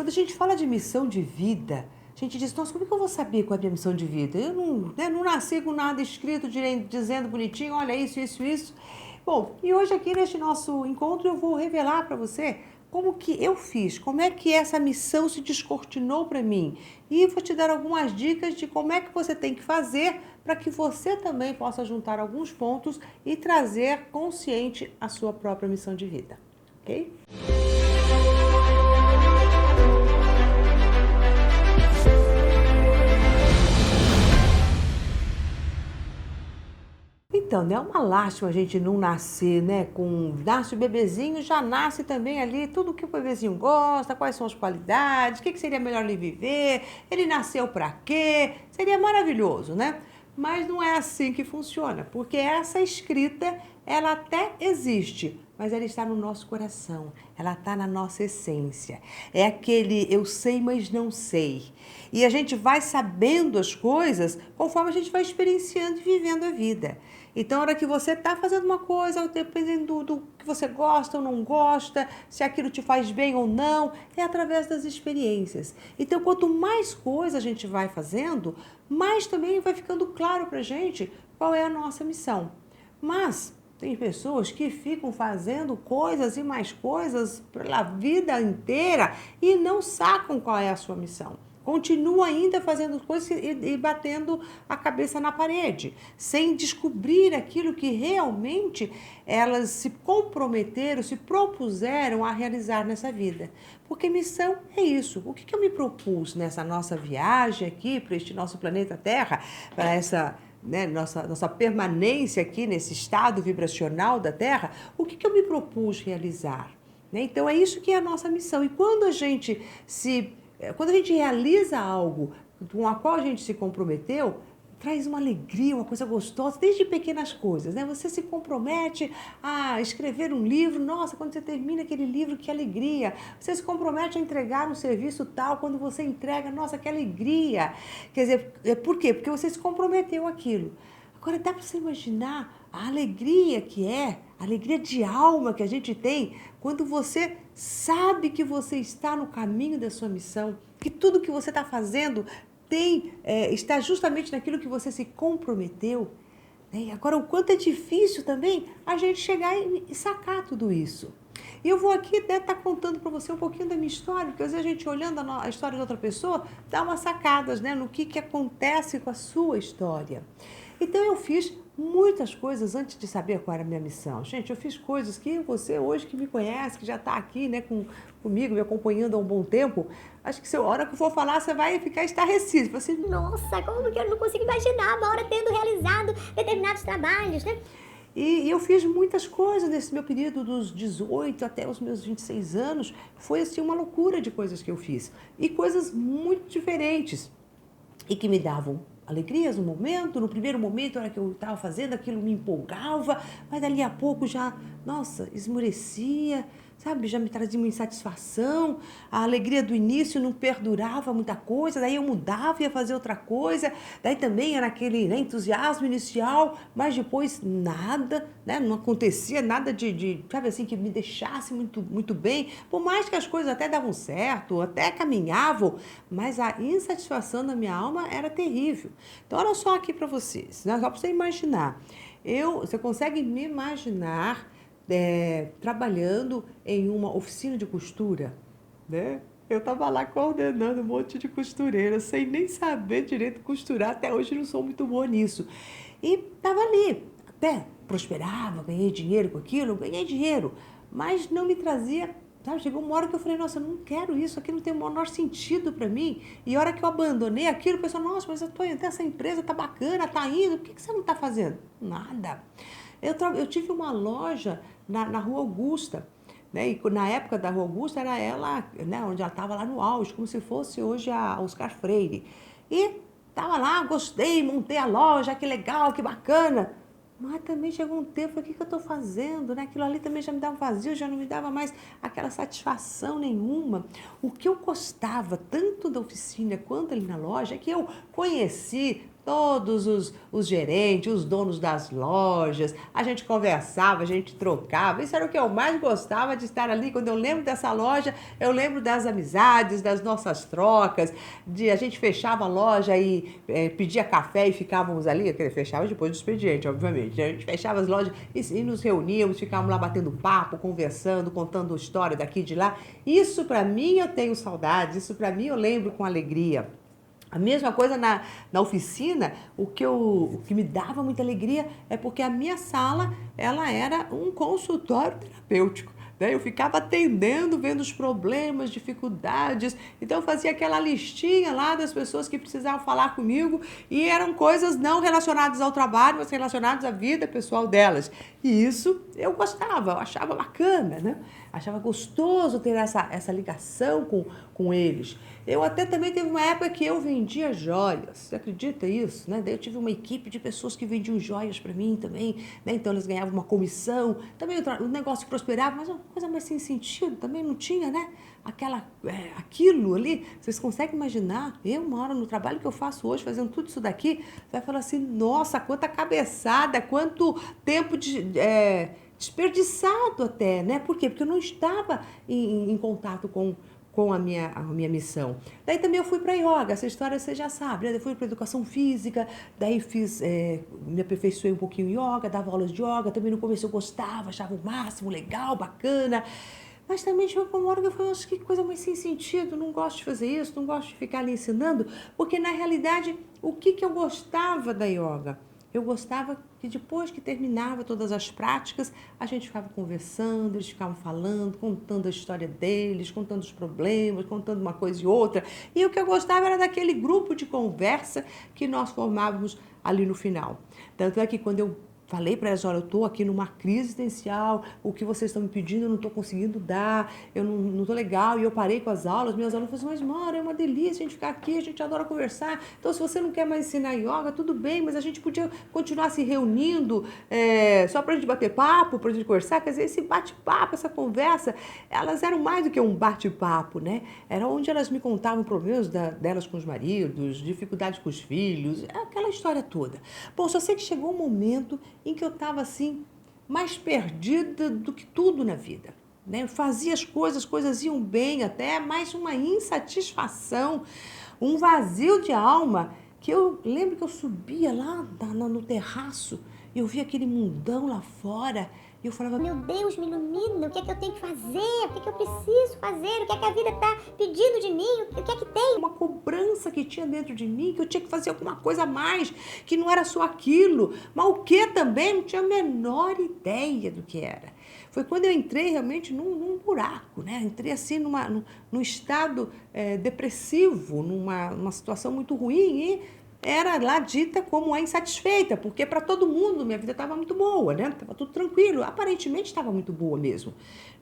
Quando a gente fala de missão de vida, a gente diz, nossa, como é que eu vou saber qual é a minha missão de vida? Eu não, né, não nasci com nada escrito, dizendo bonitinho, olha isso, isso, isso. Bom, e hoje aqui neste nosso encontro eu vou revelar para você como que eu fiz, como é que essa missão se descortinou para mim. E vou te dar algumas dicas de como é que você tem que fazer para que você também possa juntar alguns pontos e trazer consciente a sua própria missão de vida, ok? Então, né, é uma lástima a gente não nascer, né, nasce o bebezinho, já nasce também ali tudo que o bebezinho gosta, quais são as qualidades, o que seria melhor ele viver, ele nasceu para quê, seria maravilhoso, né? Mas não é assim que funciona, porque essa escrita, ela até existe, mas ela está no nosso coração, ela está na nossa essência. É aquele eu sei, mas não sei. E a gente vai sabendo as coisas conforme a gente vai experienciando e vivendo a vida. Então, na hora que você está fazendo uma coisa, dependendo do que você gosta ou não gosta, se aquilo te faz bem ou não, é através das experiências. Então, quanto mais coisa a gente vai fazendo, mais também vai ficando claro para a gente qual é a nossa missão. Mas tem pessoas que ficam fazendo coisas e mais coisas pela vida inteira e não sacam qual é a sua missão. Continua ainda fazendo coisas e batendo a cabeça na parede, sem descobrir aquilo que realmente elas se comprometeram, se propuseram a realizar nessa vida. Porque missão é isso. O que eu me propus nessa nossa viagem aqui para este nosso planeta Terra, para essa, né, nossa permanência aqui nesse estado vibracional da Terra? O que eu me propus realizar? Né? Então é isso que é a nossa missão. E quando a gente realiza algo com a qual a gente se comprometeu, traz uma alegria, uma coisa gostosa, desde pequenas coisas, né? Você se compromete a escrever um livro, nossa, quando você termina aquele livro, que alegria. Você se compromete a entregar um serviço tal, quando você entrega, nossa, que alegria. Quer dizer, por quê? Porque você se comprometeu àquilo. Agora, dá para você imaginar a alegria que é, a alegria de alma que a gente tem quando você sabe que você está no caminho da sua missão, que tudo que você está fazendo está justamente naquilo que você se comprometeu. Né? Agora, o quanto é difícil também a gente chegar e sacar tudo isso. E eu vou aqui estar contando para você um pouquinho da minha história, porque às vezes a gente olhando a história de outra pessoa, dá umas sacadas, né, no que acontece com a sua história. Então eu fiz muitas coisas antes de saber qual era a minha missão. Gente, eu fiz coisas que você hoje que me conhece, que já está aqui, né, comigo, me acompanhando há um bom tempo, acho que a hora que eu for falar, você vai ficar estarrecido. Você, Nossa, como que eu não consigo imaginar uma hora tendo realizado determinados trabalhos, né? E eu fiz muitas coisas nesse meu período dos 18 até os meus 26 anos. Foi assim uma loucura de coisas que eu fiz. E coisas muito diferentes. E que me davam alegrias no momento, no primeiro momento, na hora que eu estava fazendo, aquilo me empolgava, mas dali a pouco já, nossa, esmorecia, sabe, já me trazia uma insatisfação, a alegria do início não perdurava muita coisa, daí eu mudava, ia fazer outra coisa, daí também era aquele, né, entusiasmo inicial, mas depois nada, né, não acontecia nada sabe assim, que me deixasse muito, muito bem, por mais que as coisas até davam certo, até caminhavam, mas a insatisfação da minha alma era terrível. Então, olha só aqui para vocês, né, só para você imaginar, você consegue me imaginar trabalhando em uma oficina de costura, né? Eu estava lá coordenando um monte de costureira, sem nem saber direito costurar, até hoje não sou muito boa nisso. E estava ali, até prosperava, ganhei dinheiro com aquilo, ganhei dinheiro, mas não me trazia, sabe? Chegou uma hora que eu falei, nossa, eu não quero isso, aqui não tem o menor sentido para mim. E a hora que eu abandonei aquilo, o pessoal, nossa, mas essa empresa tá bacana, tá indo, por que você não está fazendo? Nada. Eu tive uma loja na Rua Augusta, né? E na época da Rua Augusta era ela, né, onde ela estava lá no auge, como se fosse hoje a Oscar Freire. E estava lá, gostei, montei a loja, que legal, que bacana. Mas também chegou um tempo, o que eu estou fazendo? Né? Aquilo ali também já me dava vazio, já não me dava mais aquela satisfação nenhuma. O que eu gostava tanto da oficina quanto ali na loja é que eu conheci todos os gerentes, os donos das lojas, a gente conversava, a gente trocava. Isso era o que eu mais gostava de estar ali. Quando eu lembro dessa loja, eu lembro das amizades, das nossas trocas, de a gente fechava a loja e pedia café e ficávamos ali, fechava depois do expediente, obviamente. A gente fechava as lojas e nos reuníamos, ficávamos lá batendo papo, conversando, contando história daqui e de lá. Isso para mim eu tenho saudades, isso para mim eu lembro com alegria. A mesma coisa na oficina, o que me dava muita alegria é porque a minha sala, ela era um consultório terapêutico. Né? Eu ficava atendendo, vendo os problemas, dificuldades. Então eu fazia aquela listinha lá das pessoas que precisavam falar comigo e eram coisas não relacionadas ao trabalho, mas relacionadas à vida pessoal delas. E isso eu gostava, eu achava bacana, né? Achava gostoso ter essa ligação com eles. Eu até também teve uma época que eu vendia joias, você acredita isso? Né? Daí eu tive uma equipe de pessoas que vendiam joias para mim também, né? Então eles ganhavam uma comissão, também o negócio prosperava, mas uma coisa mais sem sentido, também não tinha, né? Aquilo ali, vocês conseguem imaginar? Eu, uma hora no trabalho que eu faço hoje, fazendo tudo isso daqui, vai falar assim, nossa, quanta cabeçada, quanto tempo desperdiçado até, né? Por quê? Porque eu não estava em contato com a minha missão. Daí também eu fui para yoga, essa história você já sabe, né? Eu fui para educação física, daí me aperfeiçoei um pouquinho em yoga, dava aulas de yoga, também no começo eu gostava, achava o máximo, legal, bacana, mas também chegou uma hora que eu falei, acho que coisa mais sem sentido, não gosto de fazer isso, não gosto de ficar ali ensinando, porque na realidade, o que eu gostava da yoga? Eu gostava que depois que terminava todas as práticas, a gente ficava conversando, eles ficavam falando, contando a história deles, contando os problemas, contando uma coisa e outra. E o que eu gostava era daquele grupo de conversa que nós formávamos ali no final. Tanto é que quando eu falei para elas, olha, eu estou aqui numa crise existencial, o que vocês estão me pedindo eu não estou conseguindo dar, eu não estou legal, e eu parei com as aulas, minhas aulas falaram assim, mas Mara, é uma delícia a gente ficar aqui, a gente adora conversar, então se você não quer mais ensinar yoga, tudo bem, mas a gente podia continuar se reunindo só para a gente bater papo, para a gente conversar, quer dizer, esse bate-papo, essa conversa, elas eram mais do que um bate-papo, né? Era onde elas me contavam problemas delas com os maridos, dificuldades com os filhos, aquela história toda. Bom, só sei que chegou um momento em que eu estava assim, mais perdida do que tudo na vida. Né? Eu fazia as coisas iam bem até, mas uma insatisfação, um vazio de alma, que eu lembro que eu subia lá no terraço, e eu via aquele mundão lá fora, e eu falava, meu Deus, me ilumina, o que é que eu tenho que fazer? O que é que eu preciso fazer? O que é que a vida está pedindo de mim? O que é que tem? Uma cobrança que tinha dentro de mim, que eu tinha que fazer alguma coisa a mais, que não era só aquilo, mas o que também, não tinha a menor ideia do que era. Foi quando eu entrei realmente num buraco, né? Entrei assim num estado depressivo, numa situação muito ruim e era lá dita como a insatisfeita, porque para todo mundo minha vida estava muito boa, né? Estava tudo tranquilo, aparentemente estava muito boa mesmo.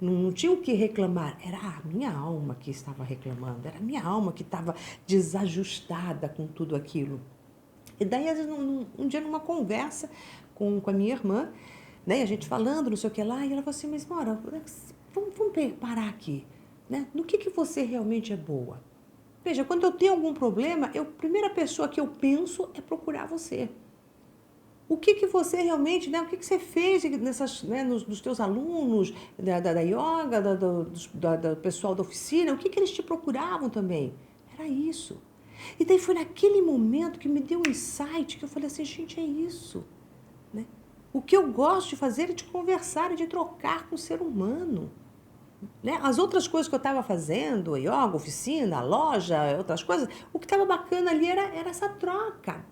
Não tinha o que reclamar, era a minha alma que estava reclamando, era a minha alma que estava desajustada com tudo aquilo. E daí, às vezes, um dia numa conversa com a minha irmã, né? A gente falando, não sei o que lá, e ela falou assim, mas Mara, vamos parar aqui, né? No que você realmente é boa? Veja, quando eu tenho algum problema, a primeira pessoa que eu penso é procurar você. O que você realmente, né? O que você fez nos teus alunos da yoga, do pessoal da oficina, o que eles te procuravam também? Era isso. E daí foi naquele momento que me deu um insight, que eu falei assim, gente, é isso. Né? O que eu gosto de fazer é de conversar, é de trocar com o ser humano. Né? As outras coisas que eu estava fazendo, yoga, oficina, loja, outras coisas, o que estava bacana ali era essa troca.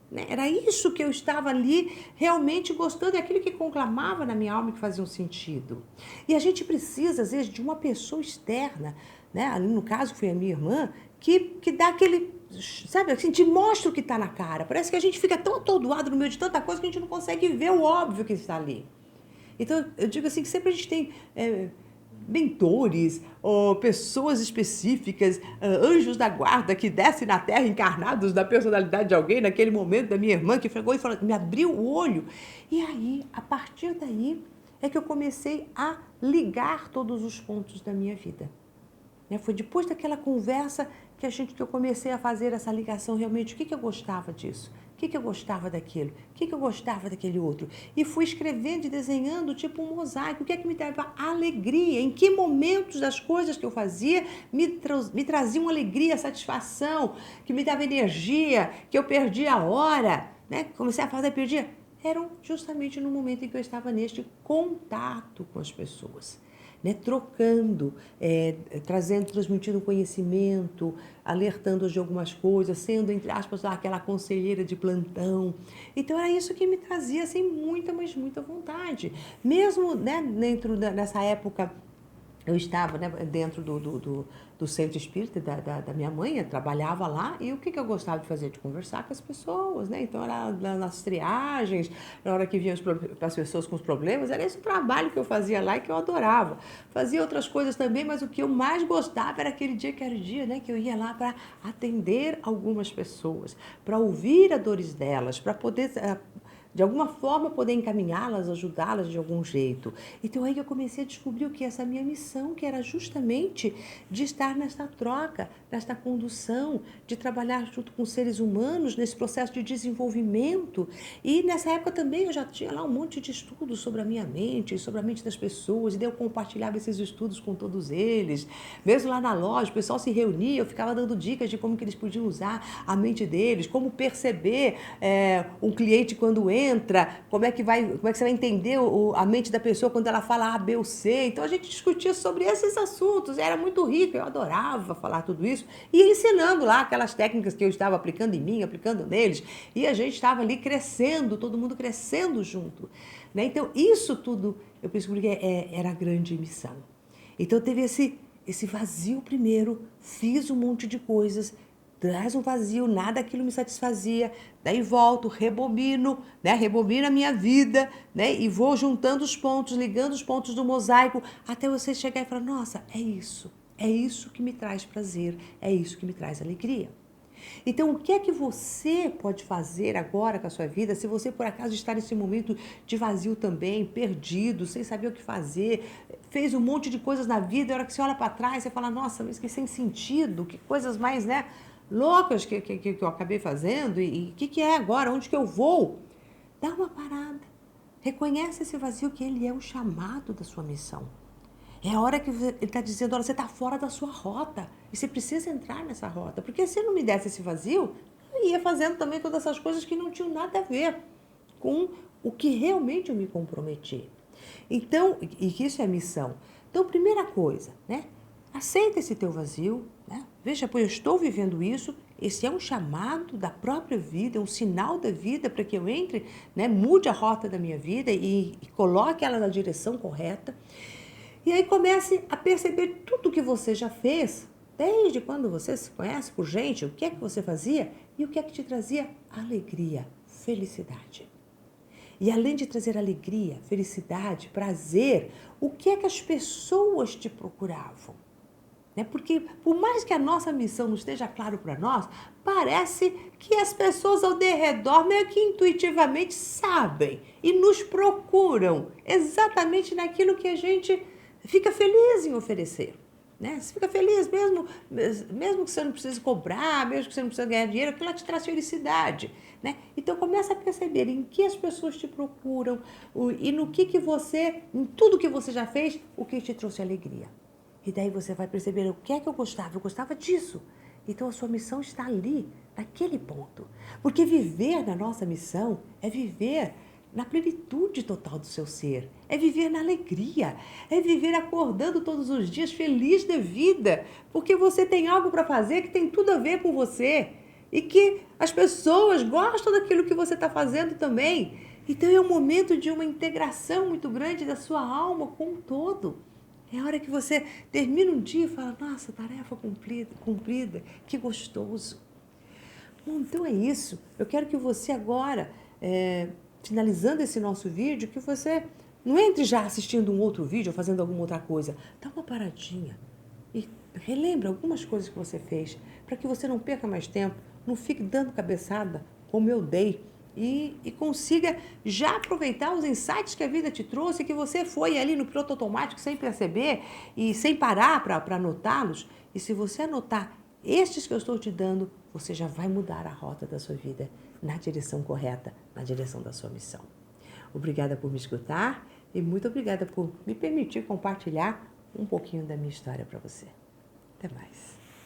Né? Era isso que eu estava ali realmente gostando, é aquilo que conclamava na minha alma e que fazia um sentido. E a gente precisa, às vezes, de uma pessoa externa, né? Ali no caso foi a minha irmã, que dá aquele, sabe, assim, te mostra o que está na cara. Parece que a gente fica tão atordoado no meio de tanta coisa que a gente não consegue ver o óbvio que está ali. Então, eu digo assim, que sempre a gente tem mentores ou pessoas específicas, anjos da guarda que descem na terra encarnados da personalidade de alguém, naquele momento da minha irmã que chegou e falou, me abriu o olho. E aí, a partir daí, é que eu comecei a ligar todos os pontos da minha vida. né? Foi depois daquela conversa que eu comecei a fazer essa ligação realmente. O que eu gostava disso? O que eu gostava daquilo? O que eu gostava daquele outro? E fui escrevendo e desenhando tipo um mosaico. O que é que me dava alegria? Em que momentos das coisas que eu fazia me traziam alegria, satisfação, que me dava energia, que eu perdia a hora, né? Comecei a fazer, perdia. Eram justamente no momento em que eu estava neste contato com as pessoas, né? Trocando, trazendo, transmitindo conhecimento, alertando-as de algumas coisas, sendo, entre aspas, aquela conselheira de plantão. Então, era isso que me trazia assim, muita, mas muita vontade. Mesmo, né, nessa época, eu estava, né, dentro do centro espírita da minha mãe, eu trabalhava lá, e o que eu gostava de fazer? De conversar com as pessoas, né? Então, era nas triagens, na hora que vinham as pessoas com os problemas, era esse o trabalho que eu fazia lá e que eu adorava. Fazia outras coisas também, mas o que eu mais gostava era aquele dia que era o dia, né, que eu ia lá para atender algumas pessoas, para ouvir as dores delas, para poder de alguma forma poder encaminhá-las, ajudá-las de algum jeito. Então aí eu comecei a descobrir o que é essa minha missão, que era justamente de estar nesta troca, nesta condução, de trabalhar junto com seres humanos nesse processo de desenvolvimento. E nessa época também eu já tinha lá um monte de estudos sobre a minha mente, sobre a mente das pessoas, e daí eu compartilhava esses estudos com todos eles. Mesmo lá na loja, o pessoal se reunia, eu ficava dando dicas de como que eles podiam usar a mente deles, como perceber um cliente quando entra, como é que você vai entender a mente da pessoa quando ela fala A, B ou C. Então a gente discutia sobre esses assuntos, era muito rico, eu adorava falar tudo isso, e ensinando lá aquelas técnicas que eu estava aplicando em mim, aplicando neles, e a gente estava ali crescendo, todo mundo crescendo junto, né? Então isso tudo eu percebi que era a grande missão. Então teve esse vazio primeiro, fiz um monte de coisas, traz um vazio, nada aquilo me satisfazia, daí volto, rebobino, né? Rebobino a minha vida, né? E vou juntando os pontos, ligando os pontos do mosaico, até você chegar e falar, nossa, é isso que me traz prazer, é isso que me traz alegria. Então, o que é que você pode fazer agora com a sua vida, se você por acaso está nesse momento de vazio também, perdido, sem saber o que fazer, fez um monte de coisas na vida, e a hora que você olha para trás, você fala, nossa, mas que sem sentido, que coisas mais, né, loucas que eu acabei fazendo, e o que é agora, onde que eu vou? Dá uma parada, reconhece esse vazio que ele é o chamado da sua missão. É a hora que ele está dizendo, olha, você está fora da sua rota e você precisa entrar nessa rota. Porque se não me desse esse vazio, eu ia fazendo também todas essas coisas que não tinham nada a ver com o que realmente eu me comprometi. Então, e que isso é missão. Então, primeira coisa, né? Aceita esse teu vazio, né? Veja, pô, eu estou vivendo isso, esse é um chamado da própria vida, é um sinal da vida para que eu entre, né? Mude a rota da minha vida e coloque ela na direção correta. E aí comece a perceber tudo que você já fez, desde quando você se conhece por gente, o que é que você fazia e o que é que te trazia alegria, felicidade. E além de trazer alegria, felicidade, prazer, o que é que as pessoas te procuravam? Porque por mais que a nossa missão não esteja claro para nós, parece que as pessoas ao redor meio que intuitivamente sabem e nos procuram exatamente naquilo que a gente fica feliz em oferecer, né? Você fica feliz mesmo que você não precise cobrar, mesmo que você não precise ganhar dinheiro, aquilo te traz felicidade, né? Então começa a perceber em que as pessoas te procuram e no que você, em tudo que você já fez, o que te trouxe alegria. E daí você vai perceber o que é que eu gostava disso. Então a sua missão está ali, naquele ponto. Porque viver na nossa missão é viver na plenitude total do seu ser, é viver na alegria, é viver acordando todos os dias feliz da vida, porque você tem algo para fazer que tem tudo a ver com você e que as pessoas gostam daquilo que você está fazendo também. Então é um momento de uma integração muito grande da sua alma com o todo. É a hora que você termina um dia e fala, nossa, tarefa cumprida, que gostoso. Bom, então é isso. Eu quero que você agora, finalizando esse nosso vídeo, que você não entre já assistindo um outro vídeo ou fazendo alguma outra coisa. Dá uma paradinha e relembra algumas coisas que você fez, para que você não perca mais tempo, não fique dando cabeçada como eu dei, e consiga já aproveitar os insights que a vida te trouxe, que você foi ali no piloto automático sem perceber e sem parar para anotá-los, E se você anotar estes que eu estou te dando, você já vai mudar a rota da sua vida na direção correta, na direção da sua missão. Obrigada por me escutar e muito obrigada por me permitir compartilhar um pouquinho da minha história para você. Até mais.